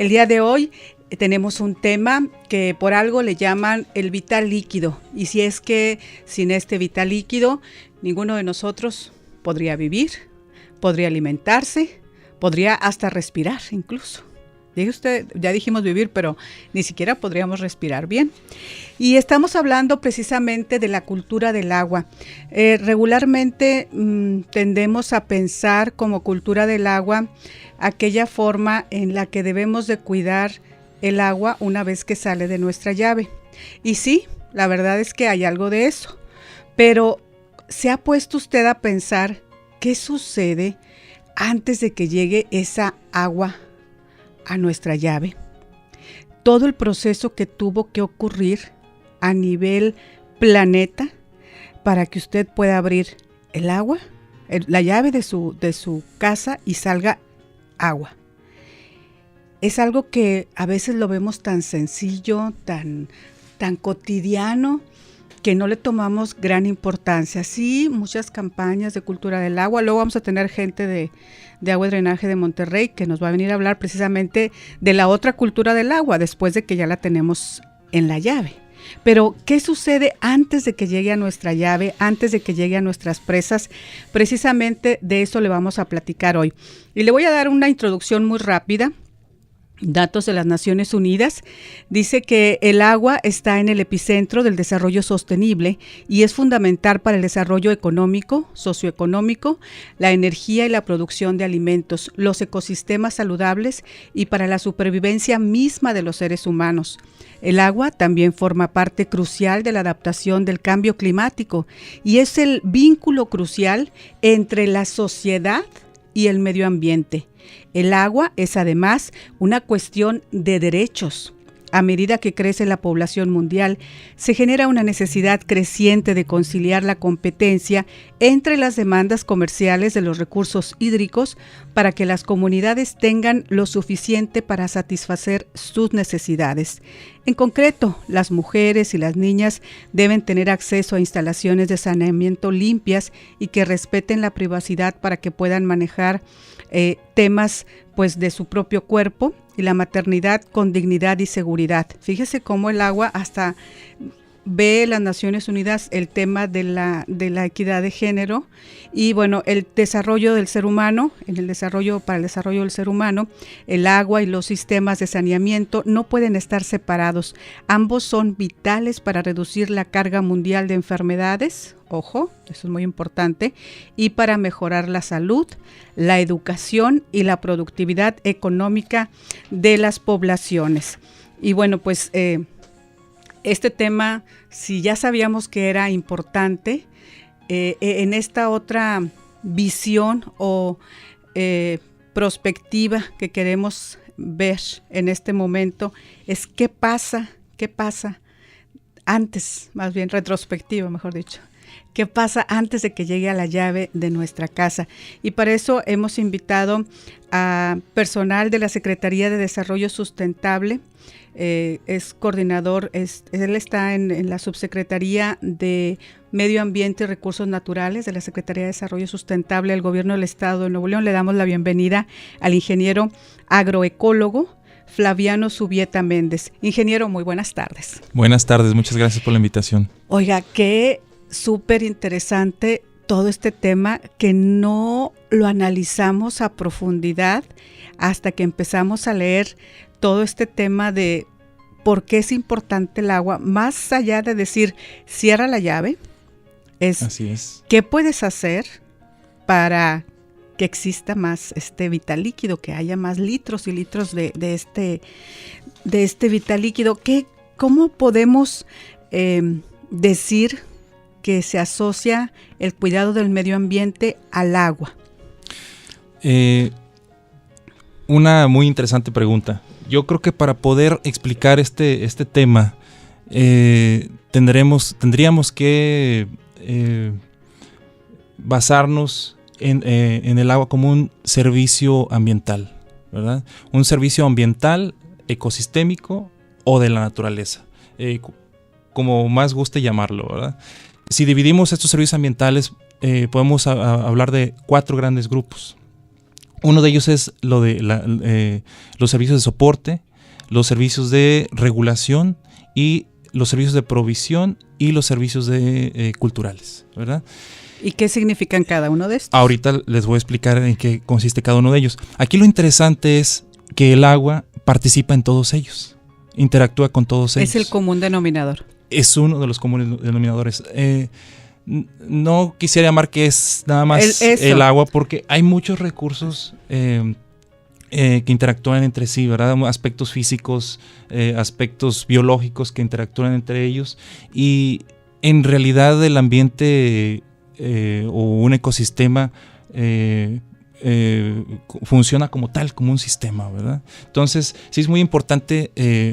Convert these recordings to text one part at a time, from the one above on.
El día de hoy tenemos un tema que por algo le llaman el vital líquido, y si es que sin este vital líquido ninguno de nosotros podría vivir, podría alimentarse, podría hasta respirar incluso. Dije usted, ya dijimos vivir, pero ni siquiera podríamos respirar bien. Y estamos hablando precisamente de la cultura del agua. Regularmente tendemos a pensar como cultura del agua aquella forma en la que debemos de cuidar el agua una vez que sale de nuestra llave. Y sí, la verdad es que hay algo de eso. Pero ¿se ha puesto usted a pensar qué sucede antes de que llegue esa agua a nuestra llave? Todo el proceso que tuvo que ocurrir a nivel planeta para que usted pueda abrir el agua, la llave de su casa y salga agua. Es algo que a veces lo vemos tan sencillo, tan cotidiano, que no le tomamos gran importancia. Sí, muchas campañas de cultura del agua. Luego vamos a tener gente de Agua y Drenaje de Monterrey que nos va a venir a hablar precisamente de la otra cultura del agua, después de que ya la tenemos en la llave. Pero, ¿qué sucede antes de que llegue a nuestra llave, antes de que llegue a nuestras presas? Precisamente de eso le vamos a platicar hoy. Y le voy a dar una introducción muy rápida. Datos de las Naciones Unidas, dice que el agua está en el epicentro del desarrollo sostenible y es fundamental para el desarrollo económico, socioeconómico, la energía y la producción de alimentos, los ecosistemas saludables y para la supervivencia misma de los seres humanos. El agua también forma parte crucial de la adaptación del cambio climático y es el vínculo crucial entre la sociedad y el medio ambiente. El agua es además una cuestión de derechos. A medida que crece la población mundial, se genera una necesidad creciente de conciliar la competencia entre las demandas comerciales de los recursos hídricos para que las comunidades tengan lo suficiente para satisfacer sus necesidades. En concreto, las mujeres y las niñas deben tener acceso a instalaciones de saneamiento limpias y que respeten la privacidad para que puedan manejar temas pues de su propio cuerpo y la maternidad con dignidad y seguridad. Fíjese cómo el agua hasta ve las Naciones Unidas el tema de la equidad de género y bueno, el desarrollo del ser humano, para el desarrollo del ser humano, el agua y los sistemas de saneamiento no pueden estar separados. Ambos son vitales para reducir la carga mundial de enfermedades, ojo, eso es muy importante, y para mejorar la salud, la educación y la productividad económica de las poblaciones. Y bueno, pues este tema, si ya sabíamos que era importante, en esta otra visión o perspectiva que queremos ver en este momento, es qué pasa antes, más bien retrospectiva, mejor dicho. ¿Qué pasa antes de que llegue a la llave de nuestra casa? Y para eso hemos invitado a personal de la Secretaría de Desarrollo Sustentable. Es coordinador, él está en la Subsecretaría de Medio Ambiente y Recursos Naturales de la Secretaría de Desarrollo Sustentable del Gobierno del Estado de Nuevo León. Le damos la bienvenida al ingeniero agroecólogo Flaviano Subieta Méndez. Ingeniero, muy buenas tardes. Buenas tardes, muchas gracias por la invitación. Oiga, qué súper interesante todo este tema que no lo analizamos a profundidad hasta que empezamos a leer todo este tema de por qué es importante el agua, más allá de decir cierra la llave, Así es. ¿Qué puedes hacer para que exista más este vital líquido, que haya más litros y litros de este vital líquido? ¿Cómo podemos decir que se asocia el cuidado del medio ambiente al agua? Una muy interesante pregunta. Yo creo que para poder explicar este tema tendríamos que basarnos en el agua como un servicio ambiental, ¿verdad? Un servicio ambiental, ecosistémico o de la naturaleza, como más guste llamarlo, ¿verdad? Si dividimos estos servicios ambientales, podemos hablar de 4 grandes grupos. Uno de ellos es los servicios de soporte, los servicios de regulación y los servicios de provisión y los servicios culturales, ¿verdad? ¿Y qué significan cada uno de estos? Ahorita les voy a explicar en qué consiste cada uno de ellos. Aquí lo interesante es que el agua participa en todos ellos, interactúa con todos ellos. Es el común denominador. Es uno de los comunes denominadores. No quisiera llamar que es nada más el agua, porque hay muchos recursos que interactúan entre sí, ¿verdad? Aspectos físicos, aspectos biológicos que interactúan entre ellos, y en realidad el ambiente o un ecosistema funciona como tal, como un sistema, ¿verdad? Entonces sí es muy importante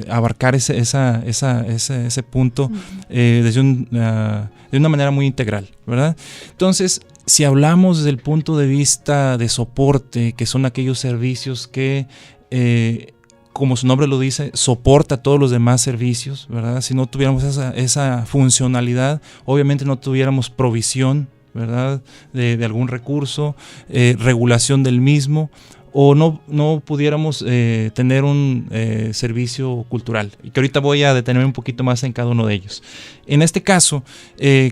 abarcar ese punto de una manera muy integral, ¿verdad? Entonces, si hablamos desde el punto de vista de soporte, que son aquellos servicios que, como su nombre lo dice, soporta todos los demás servicios, ¿verdad? Si no tuviéramos esa funcionalidad, obviamente no tuviéramos provisión, ¿verdad? De algún recurso, regulación del mismo, o no pudiéramos tener un servicio cultural, y que ahorita voy a detenerme un poquito más en cada uno de ellos. En este caso,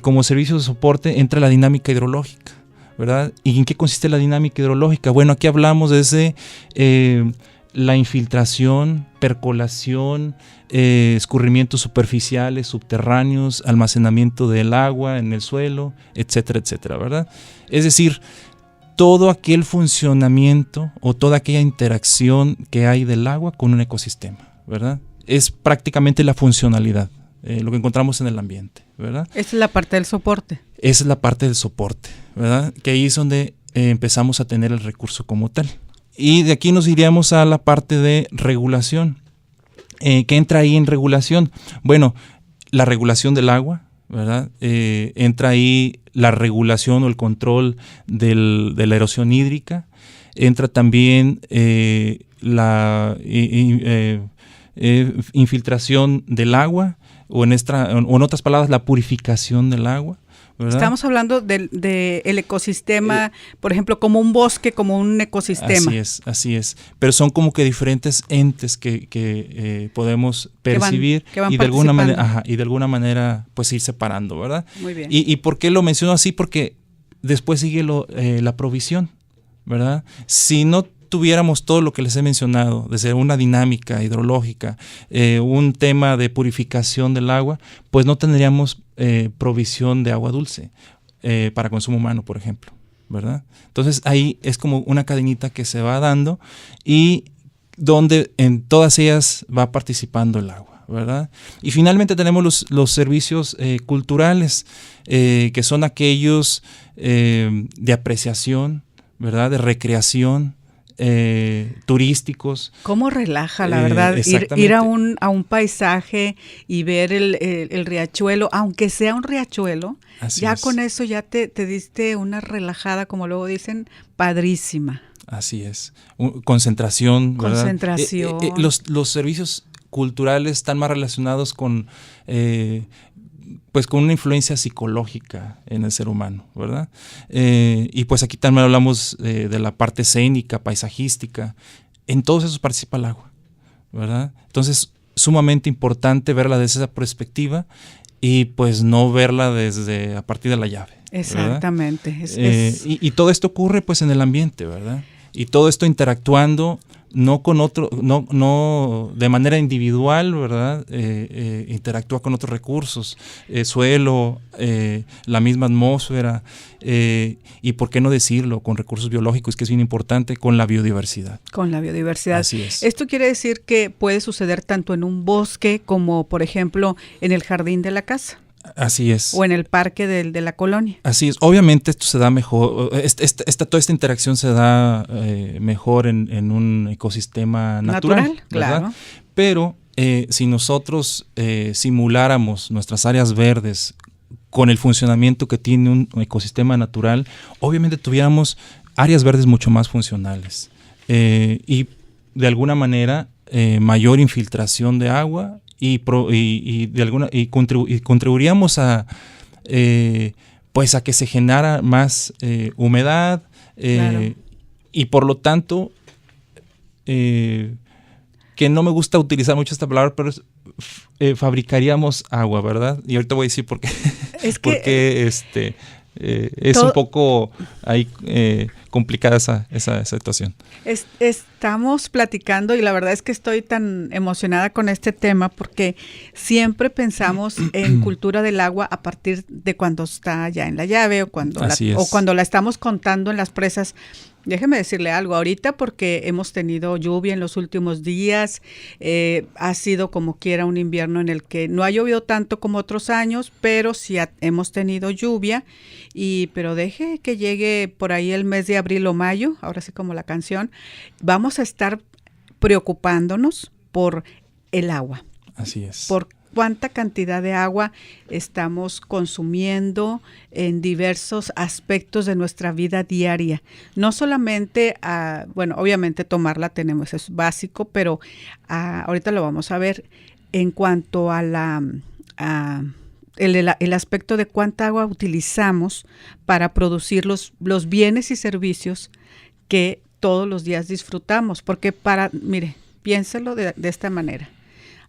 como servicio de soporte entra la dinámica hidrológica, ¿verdad? ¿Y en qué consiste la dinámica hidrológica? Bueno, aquí hablamos desde la infiltración, percolación, escurrimientos superficiales, subterráneos, almacenamiento del agua en el suelo, etcétera, etcétera, ¿verdad? Es decir, todo aquel funcionamiento o toda aquella interacción que hay del agua con un ecosistema, ¿verdad? Es prácticamente la funcionalidad, lo que encontramos en el ambiente, ¿verdad? Esa es la parte del soporte. Esa es la parte del soporte, ¿verdad? Que ahí es donde empezamos a tener el recurso como tal. Y de aquí nos iríamos a la parte de regulación. ¿Qué entra ahí en regulación? Bueno, la regulación del agua, ¿verdad? Entra ahí la regulación o el control de la erosión hídrica. Entra también la infiltración del agua, o en otras palabras, la purificación del agua, ¿verdad? Estamos hablando del ecosistema, por ejemplo, como un bosque, como un ecosistema. Así es. Pero son como que diferentes entes que podemos percibir que van y de alguna manera pues ir separando, ¿verdad? Muy bien. ¿Y por qué lo menciono así? Porque después sigue la provisión, ¿verdad? Si no tuviéramos todo lo que les he mencionado, desde una dinámica hidrológica, un tema de purificación del agua, pues no tendríamos provisión de agua dulce para consumo humano, por ejemplo, ¿verdad? Entonces ahí es como una cadenita que se va dando y donde en todas ellas va participando el agua, ¿verdad? Y finalmente tenemos los servicios culturales, que son aquellos de apreciación, ¿verdad? De recreación, turísticos. ¿Cómo relaja, la verdad, ir a un paisaje y ver el riachuelo, aunque sea un riachuelo? Así ya es. Con eso ya te diste una relajada, como luego dicen, padrísima. Así es. Concentración, ¿verdad? Concentración. Los servicios culturales están más relacionados con una influencia psicológica en el ser humano, ¿verdad? Y pues aquí también hablamos de la parte escénica, paisajística. En todos esos participa el agua, ¿verdad? Entonces, sumamente importante verla desde esa perspectiva y pues no verla a partir de la llave. Exactamente. Y todo esto ocurre pues en el ambiente, ¿verdad? Y todo esto interactuando no con otro, no de manera individual, ¿verdad? Interactúa con otros recursos, suelo, la misma atmósfera, y por qué no decirlo, con recursos biológicos, que es bien importante, con la biodiversidad. Con la biodiversidad. Así es. Esto quiere decir que puede suceder tanto en un bosque como, por ejemplo, en el jardín de la casa. Así es. O en el parque de la colonia. Así es. Obviamente esto se da mejor, toda esta interacción se da mejor en un ecosistema natural, ¿verdad? Claro. Pero si nosotros simuláramos nuestras áreas verdes con el funcionamiento que tiene un ecosistema natural, obviamente tuviéramos áreas verdes mucho más funcionales y de alguna manera mayor infiltración de agua, y contribuiríamos a que se generara más humedad, claro, y por lo tanto, que no me gusta utilizar mucho esta palabra, pero fabricaríamos agua, ¿verdad? Y ahorita voy a decir por qué. Es que porque es un poco ahí complicada esa situación. Estamos platicando y la verdad es que estoy tan emocionada con este tema porque siempre pensamos en cultura del agua a partir de cuando está ya en la llave o cuando la estamos contando en las presas. Déjeme decirle algo, ahorita porque hemos tenido lluvia en los últimos días, ha sido como quiera un invierno en el que no ha llovido tanto como otros años, pero sí hemos tenido lluvia, pero deje que llegue por ahí el mes de abril o mayo, ahora sí como la canción, vamos a estar preocupándonos por el agua. Así es. Por cuánta cantidad de agua estamos consumiendo en diversos aspectos de nuestra vida diaria. No solamente, obviamente tomarla tenemos, es básico, pero ahorita lo vamos a ver en cuanto a el aspecto de cuánta agua utilizamos para producir los bienes y servicios que todos los días disfrutamos. Porque mire, piénselo de esta manera.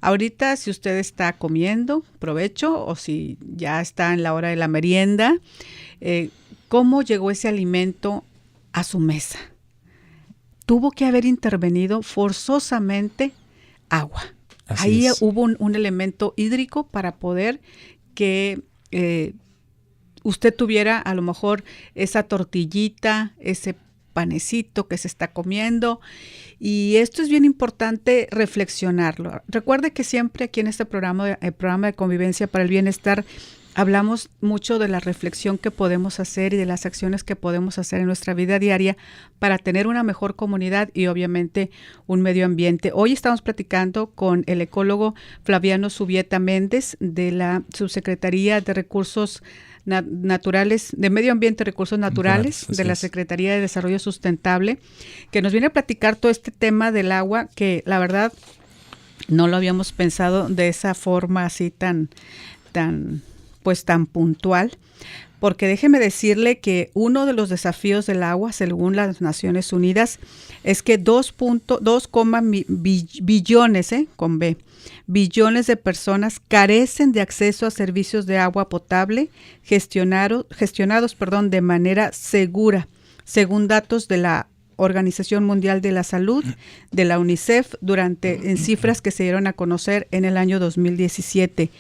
Ahorita, si usted está comiendo, provecho, o si ya está en la hora de la merienda, ¿cómo llegó ese alimento a su mesa? Tuvo que haber intervenido forzosamente agua. Ahí hubo un elemento hídrico para poder que usted tuviera a lo mejor esa tortillita, ese panecito que se está comiendo, y esto es bien importante reflexionarlo. Recuerde que siempre aquí en este programa, el programa de Convivencia para el Bienestar, hablamos mucho de la reflexión que podemos hacer y de las acciones que podemos hacer en nuestra vida diaria para tener una mejor comunidad y obviamente un medio ambiente. Hoy estamos platicando con el ecólogo Flaviano Zubieta Méndez de la Subsecretaría de Recursos Naturales, de Medio Ambiente y Recursos Naturales de la Secretaría de Desarrollo Sustentable, que nos viene a platicar todo este tema del agua que la verdad no lo habíamos pensado de esa forma así tan puntual, porque déjeme decirle que uno de los desafíos del agua, según las Naciones Unidas, es que 2 billones, con B, billones de personas carecen de acceso a servicios de agua potable gestionados de manera segura, según datos de la Organización Mundial de la Salud, de la UNICEF, en cifras que se dieron a conocer en el año 2017.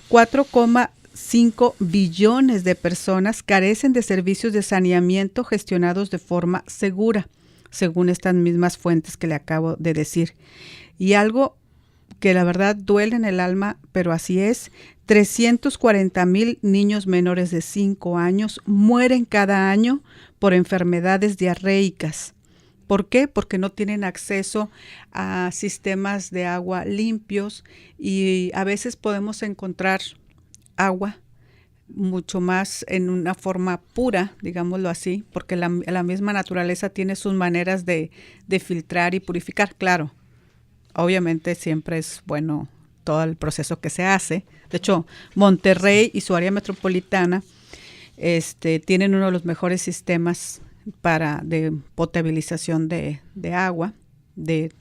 4,5 billones de personas carecen de servicios de saneamiento gestionados de forma segura, según estas mismas fuentes que le acabo de decir. Y algo que la verdad duele en el alma, pero así es, 340,000 niños menores de 5 años mueren cada año por enfermedades diarreicas. ¿Por qué? Porque no tienen acceso a sistemas de agua limpios y a veces podemos encontrar agua mucho más en una forma pura, digámoslo así, porque la misma naturaleza tiene sus maneras de filtrar y purificar. Claro, obviamente siempre es bueno todo el proceso que se hace. De hecho, Monterrey y su área metropolitana tienen uno de los mejores sistemas de potabilización de agua, de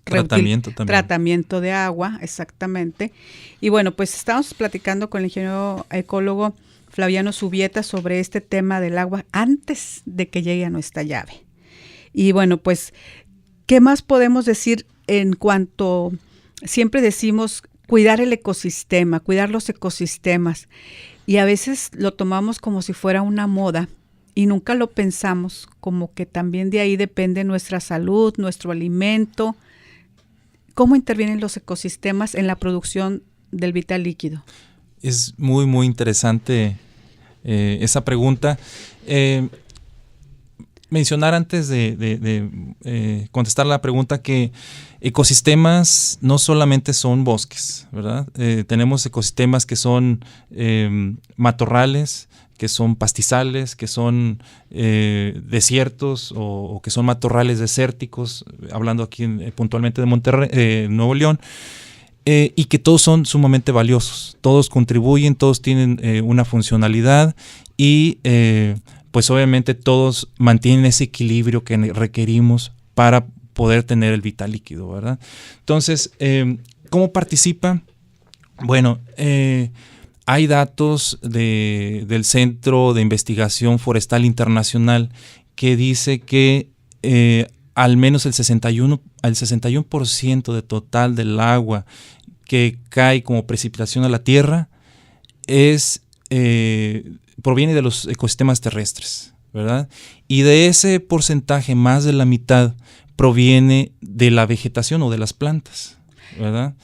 tratamiento de agua, exactamente. Y bueno, pues estamos platicando con el ingeniero ecólogo Flaviano Zubieta sobre este tema del agua antes de que llegue a nuestra llave. Y bueno, pues, ¿qué más podemos decir en cuanto, siempre decimos, cuidar el ecosistema, cuidar los ecosistemas? Y a veces lo tomamos como si fuera una moda y nunca lo pensamos, como que también de ahí depende nuestra salud, nuestro alimento. ¿Cómo intervienen los ecosistemas en la producción del vital líquido? Es muy, muy interesante esa pregunta. Mencionar antes de contestar la pregunta que ecosistemas no solamente son bosques, ¿verdad? Tenemos ecosistemas que son matorrales, que son pastizales, que son desiertos o que son matorrales desérticos, hablando aquí puntualmente de Monterrey, Nuevo León, y que todos son sumamente valiosos, todos contribuyen, todos tienen una funcionalidad y pues obviamente todos mantienen ese equilibrio que requerimos para poder tener el vital líquido, ¿verdad? Entonces, ¿cómo participa? Bueno, hay datos del Centro de Investigación Forestal Internacional que dice que al menos el 61% de total del agua que cae como precipitación a la tierra proviene de los ecosistemas terrestres, ¿verdad? Y de ese porcentaje, más de la mitad proviene de la vegetación o de las plantas, ¿verdad?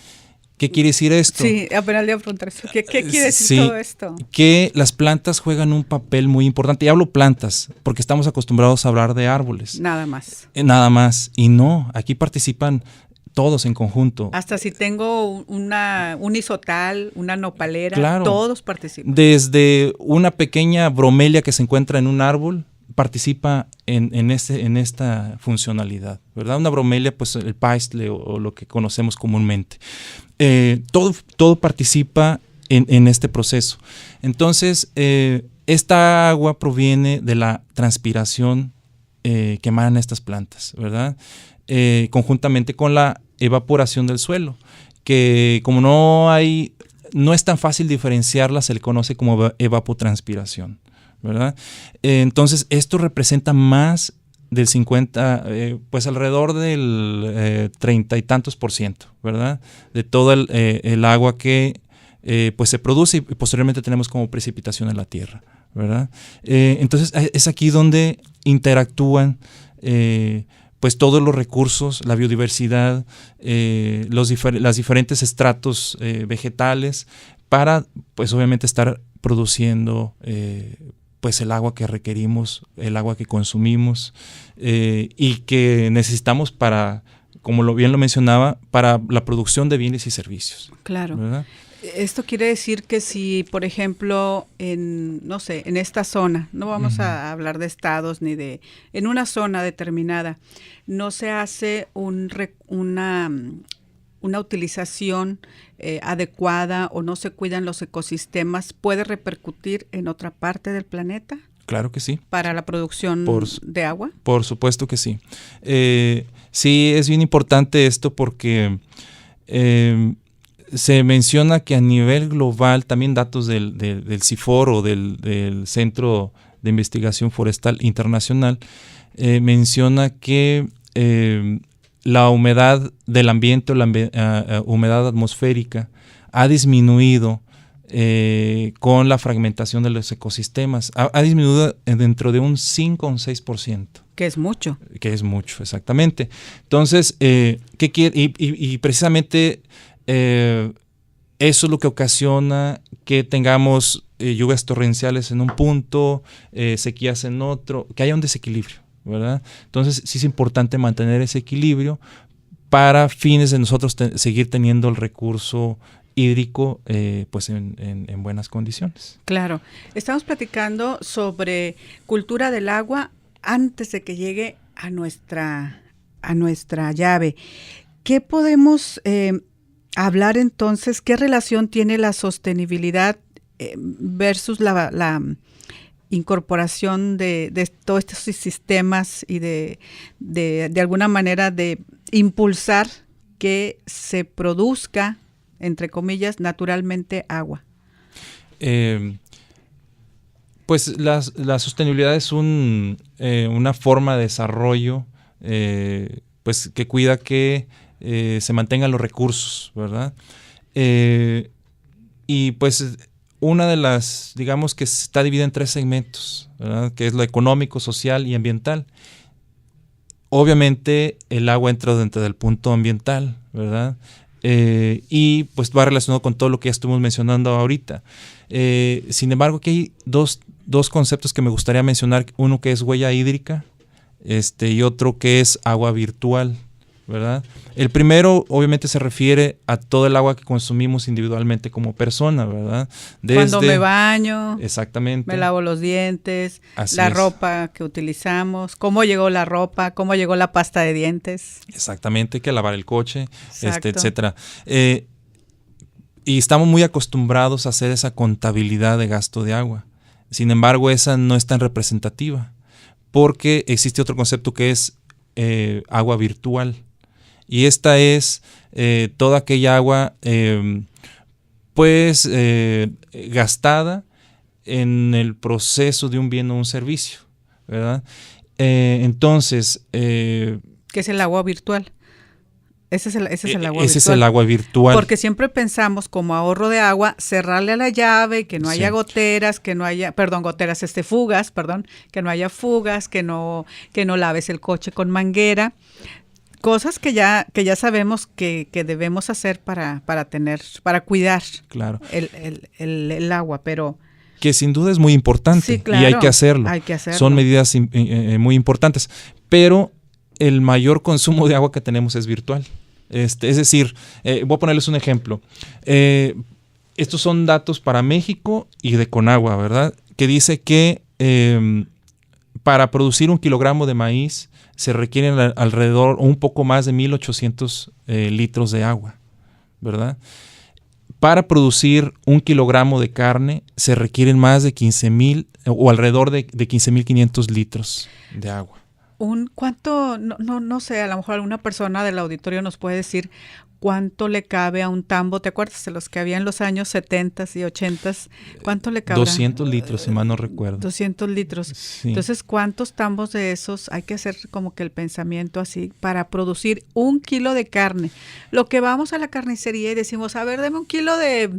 ¿Qué quiere decir esto? Sí, apenas le iba a preguntar eso. ¿Qué quiere decir sí, todo esto? Que las plantas juegan un papel muy importante. Y hablo plantas, porque estamos acostumbrados a hablar de árboles. Nada más. Nada más. Y no, aquí participan todos en conjunto. Hasta si tengo un isotal, una nopalera, claro, todos participan. Desde una pequeña bromelia que se encuentra en un árbol, participa en esta funcionalidad, ¿verdad? Una bromelia, pues el paisle o lo que conocemos comúnmente. Todo participa en este proceso. Entonces, esta agua proviene de la transpiración que emanan estas plantas, ¿verdad? Conjuntamente con la evaporación del suelo, que como no es tan fácil diferenciarla, se le conoce como evapotranspiración, ¿verdad? Entonces, esto representa más del 50, pues alrededor del 30 y tantos %, ¿verdad? De todo el agua que pues se produce y posteriormente tenemos como precipitación en la tierra, ¿verdad? Entonces, es aquí donde interactúan pues todos los recursos, la biodiversidad, las diferentes estratos vegetales para, pues obviamente, estar produciendo pues el agua que requerimos, el agua que consumimos y que necesitamos para, como bien lo mencionaba, para la producción de bienes y servicios. Claro. ¿Verdad? Esto quiere decir que si, por ejemplo, en esta zona, no vamos a hablar de estados ni en una zona determinada, no se hace una utilización adecuada o no se cuidan los ecosistemas, ¿puede repercutir en otra parte del planeta? Claro que sí. ¿Para la producción de agua? Por supuesto que sí. Sí, es bien importante esto porque se menciona que a nivel global, también datos del CIFOR o del Centro de Investigación Forestal Internacional, menciona que la humedad del ambiente o la humedad atmosférica ha disminuido con la fragmentación de los ecosistemas. Ha disminuido dentro de un 5 o un 6%. Que es mucho. Que es mucho, exactamente. Entonces, ¿qué quiere? Y precisamente eso es lo que ocasiona que tengamos lluvias torrenciales en un punto, sequías en otro, que haya un desequilibrio, ¿verdad? Entonces sí es importante mantener ese equilibrio para fines de nosotros seguir teniendo el recurso hídrico pues en buenas condiciones. Claro. Estamos platicando sobre cultura del agua antes de que llegue a nuestra llave. ¿Qué podemos hablar entonces? ¿Qué relación tiene la sostenibilidad versus la incorporación de todos estos sistemas y de alguna manera de impulsar que se produzca, entre comillas, naturalmente agua? Pues la sostenibilidad es una forma de desarrollo pues que cuida que se mantengan los recursos, ¿verdad? Y pues una de las, digamos que está dividida en 3 segmentos, ¿verdad? Que es lo económico, social y ambiental. Obviamente el agua entra dentro del punto ambiental, ¿verdad? Y pues va relacionado con todo lo que ya estuvimos mencionando ahorita. Sin embargo, aquí hay dos conceptos que me gustaría mencionar. Uno que es huella hídrica y otro que es agua virtual, ¿verdad? El primero obviamente se refiere a todo el agua que consumimos individualmente como persona, ¿verdad? Cuando me baño, exactamente, me lavo los dientes, la ropa que utilizamos, cómo llegó la ropa, cómo llegó la pasta de dientes. Exactamente, que lavar el coche, etcétera. Y estamos muy acostumbrados a hacer esa contabilidad de gasto de agua. Sin embargo, esa no es tan representativa, porque existe otro concepto que es agua virtual. Y esta es toda aquella agua gastada en el proceso de un bien o un servicio, ¿verdad? Entonces... ¿qué es el agua virtual? Ese es el agua virtual. Ese es el agua virtual. Porque siempre pensamos como ahorro de agua, cerrarle a la llave, que no haya goteras, que no haya, fugas, que no haya fugas, que no laves el coche con manguera. Cosas que ya sabemos que debemos hacer para cuidar claro. el agua, pero... Que sin duda es muy importante, sí, claro, y hay que hacerlo. Son medidas muy importantes, pero el mayor consumo de agua que tenemos es virtual. Es decir, voy a ponerles un ejemplo. Estos son datos para México y de Conagua, ¿verdad? Que dice que para producir 1 kilogramo de maíz se requieren alrededor o un poco más de 1,800 litros de agua, ¿verdad? Para producir 1 kilogramo de carne se requieren más de 15,000 o alrededor de 15,500 litros de agua. ¿Cuánto? No sé, a lo mejor alguna persona del auditorio nos puede decir cuánto le cabe a un tambo. ¿Te acuerdas de los que había en los años 70 y 80? ¿Cuánto le cabe? 200 litros, si mal no recuerdo. 200 litros. Sí. Entonces, ¿cuántos tambos de esos? Hay que hacer como que el pensamiento así para producir 1 kilo de carne. Lo que vamos a la carnicería y decimos, a ver, deme 1 kilo de,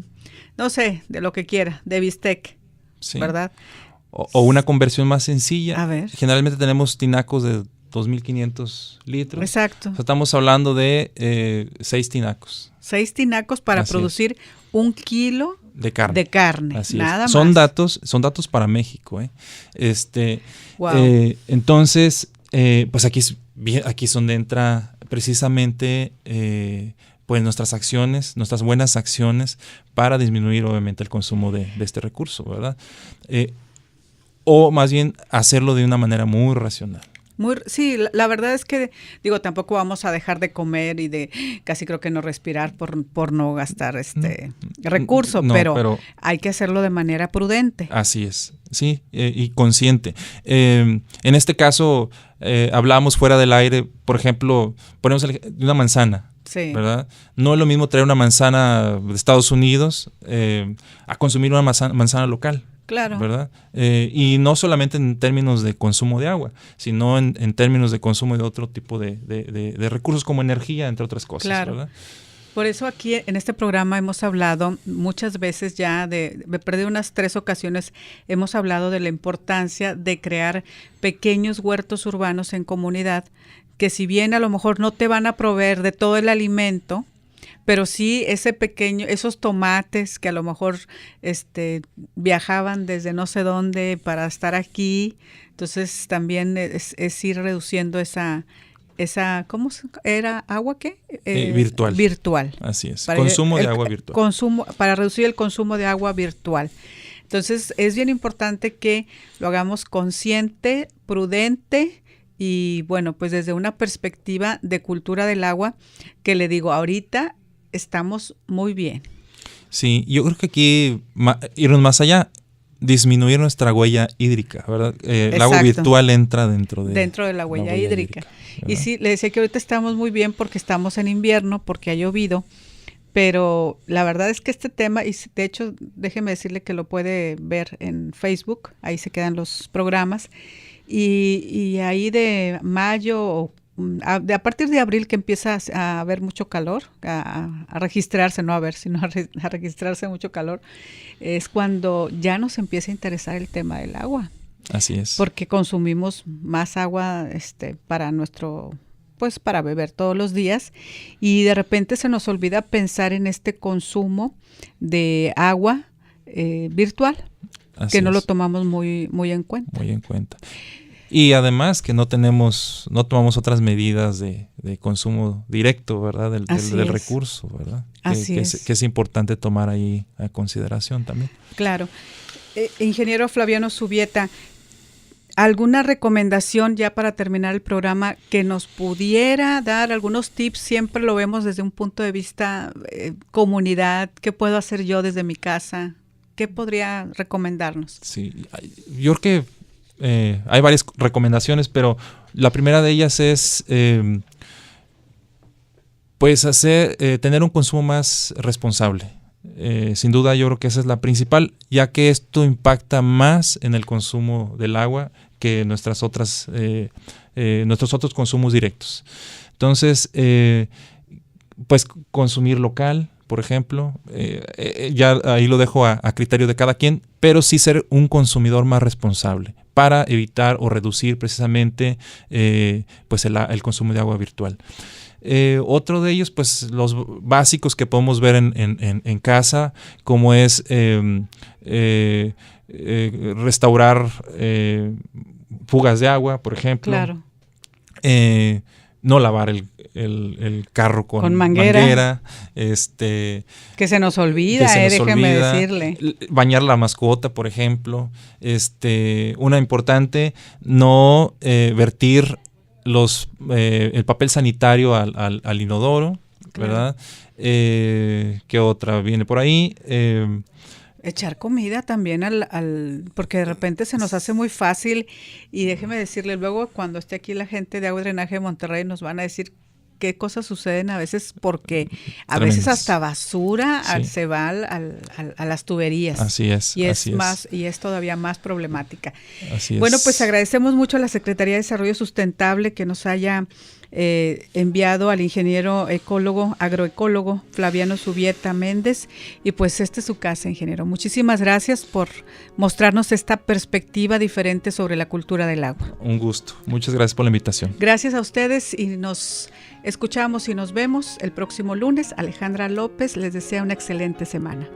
no sé, de lo que quiera, de bistec, sí, ¿verdad? O una conversión más sencilla. A ver. Generalmente tenemos tinacos de 2,500 litros. Exacto. O sea, estamos hablando de 6 tinacos. 6 tinacos para producir 1 kilo de carne. Así nada es. más. Son datos para México. Wow. Entonces, pues aquí es donde entra precisamente pues nuestras buenas acciones para disminuir obviamente el consumo de este recurso, ¿verdad? O más bien hacerlo de una manera muy racional. Sí, la verdad es que, tampoco vamos a dejar de comer y de casi creo que no respirar por no gastar recurso, pero hay que hacerlo de manera prudente. Así es, sí, y consciente. En este caso, hablamos fuera del aire, por ejemplo, ponemos de una manzana. Sí. ¿Verdad? No es lo mismo traer una manzana de Estados Unidos a consumir una manzana local. Claro. ¿Verdad? Y no solamente en términos de consumo de agua, sino en términos de consumo de otro tipo de recursos como energía, entre otras cosas. Claro. ¿Verdad? Por eso aquí en este programa hemos hablado muchas veces ya, me perdí unas 3 ocasiones, hemos hablado de la importancia de crear pequeños huertos urbanos en comunidad, que si bien a lo mejor no te van a proveer de todo el alimento, pero sí esos tomates que a lo mejor viajaban desde no sé dónde para estar aquí, entonces también es ir reduciendo esa ¿cómo era? ¿Agua qué? Virtual. Virtual. Así es, consumo de agua virtual. Para reducir el consumo de agua virtual. Entonces es bien importante que lo hagamos consciente, prudente, y bueno, pues desde una perspectiva de cultura del agua, que le digo, ahorita estamos muy bien. Sí, yo creo que aquí irnos más allá, disminuir nuestra huella hídrica, ¿verdad? El agua virtual entra dentro de la huella hídrica. Y sí, le decía que ahorita estamos muy bien porque estamos en invierno, porque ha llovido, pero la verdad es que este tema, y de hecho, déjeme decirle que lo puede ver en Facebook, ahí se quedan los programas, y ahí de mayo, a partir de abril que empieza a haber mucho calor, a registrarse, no a ver, sino a registrarse mucho calor, es cuando ya nos empieza a interesar el tema del agua. Así es. Porque consumimos más agua para beber todos los días, y de repente se nos olvida pensar en este consumo de agua virtual. Así que no lo tomamos muy en cuenta. Muy en cuenta. Y además que no tomamos otras medidas de consumo directo, ¿verdad? Del recurso, ¿verdad? Que es importante tomar ahí a consideración también. Claro. Ingeniero Flaviano Zubieta, ¿alguna recomendación ya para terminar el programa que nos pudiera dar algunos tips? Siempre lo vemos desde un punto de vista comunidad. ¿Qué puedo hacer yo desde mi casa? ¿Qué podría recomendarnos? Sí, yo creo que hay varias recomendaciones, pero la primera de ellas es pues tener un consumo más responsable. Sin duda yo creo que esa es la principal, ya que esto impacta más en el consumo del agua que nuestros otros consumos directos. Entonces, pues consumir local, por ejemplo, ya ahí lo dejo a criterio de cada quien, pero sí ser un consumidor más responsable para evitar o reducir precisamente pues el consumo de agua virtual. Otro de ellos, pues los básicos que podemos ver en casa, como es restaurar fugas de agua, por ejemplo. Claro. No lavar el carro con manguera. Que se nos olvida, déjeme decirle. Bañar la mascota, por ejemplo. Una importante, no vertir el papel sanitario al inodoro, ¿verdad? ¿Qué otra viene por ahí? Echar comida también porque de repente se nos hace muy fácil, y déjeme decirle, luego cuando esté aquí la gente de Agua y Drenaje de Monterrey nos van a decir qué cosas suceden a veces, porque a veces hasta basura se va a las tuberías. Así es. Y es todavía más problemática. Así es. Bueno, pues agradecemos mucho a la Secretaría de Desarrollo Sustentable que nos haya enviado al ingeniero agroecólogo Flaviano Zubieta Méndez, y pues esta es su casa, ingeniero. Muchísimas gracias por mostrarnos esta perspectiva diferente sobre la cultura del agua. Un gusto. Muchas gracias por la invitación. Gracias a ustedes, y nos escuchamos y nos vemos el próximo lunes. Alejandra López les desea una excelente semana.